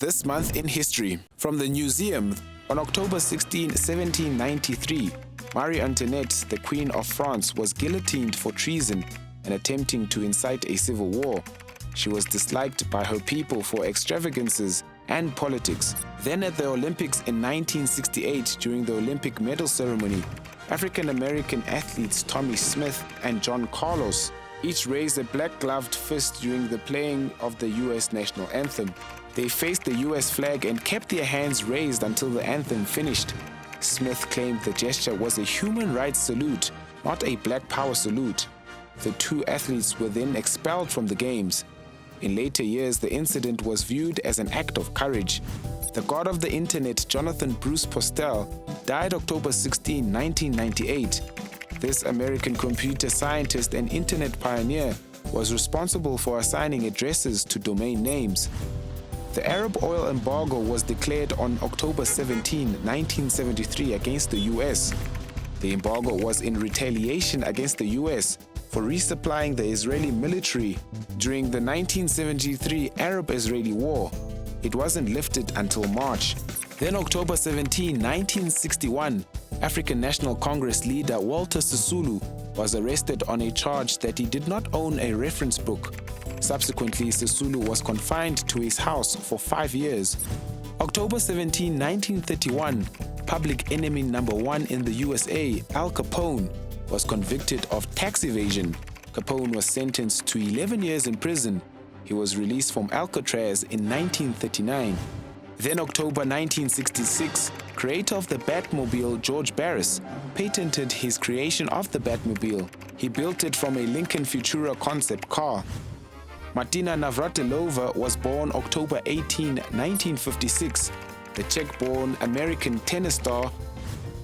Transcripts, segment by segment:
This month in history. From the Newzeum, on October 16, 1793, Marie Antoinette, the Queen of France, was guillotined for treason and attempting to incite a civil war. She was disliked by her people for extravagances and politics. Then at the Olympics in 1968, during the Olympic medal ceremony, African-American athletes Tommy Smith and John Carlos each raised a black-gloved fist during the playing of the U.S. national anthem. They faced the U.S. flag and kept their hands raised until the anthem finished. Smith claimed the gesture was a human rights salute, not a black power salute. The two athletes were then expelled from the games. In later years, the incident was viewed as an act of courage. The god of the internet, Jonathan Bruce Postel, died October 16, 1998. This American computer scientist and internet pioneer was responsible for assigning addresses to domain names. The Arab oil embargo was declared on October 17, 1973 against the US. The embargo was in retaliation against the US for resupplying the Israeli military during the 1973 Arab-Israeli War. It wasn't lifted until March. Then October 17, 1961, African National Congress leader Walter Sisulu was arrested on a charge that he did not own a reference book. Subsequently, Sisulu was confined to his house for 5 years. October 17, 1931, public enemy number one in the USA, Al Capone, was convicted of tax evasion. Capone was sentenced to 11 years in prison. He was released from Alcatraz in 1939. Then October 1966, creator of the Batmobile George Barris patented his creation of the Batmobile. He built it from a Lincoln Futura concept car. Martina Navratilova was born October 18, 1956. The Czech-born American tennis star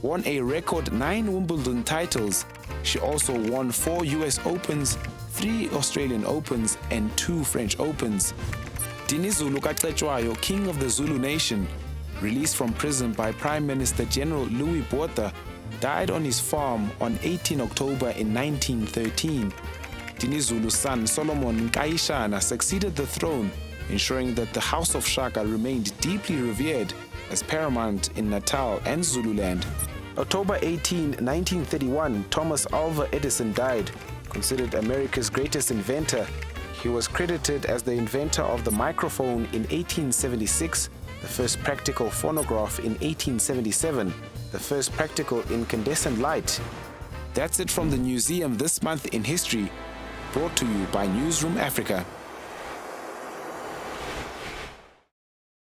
won a record 9 Wimbledon titles. She also won 4 US Opens, 3 Australian Opens, and 2 French Opens. Dinizulu Kacetywayo, king of the Zulu nation, released from prison by Prime Minister General Louis Botha, died on his farm on 18 October in 1913. Dinizulu's son Solomon Nkayishana succeeded the throne, ensuring that the House of Shaka remained deeply revered as paramount in Natal and Zululand. October 18, 1931, Thomas Alva Edison died. Considered America's greatest inventor, he was credited as the inventor of the microphone in 1876, the first practical phonograph in 1877, the first practical incandescent light. That's it from the Newzeum this month in history, brought to you by Newsroom Africa.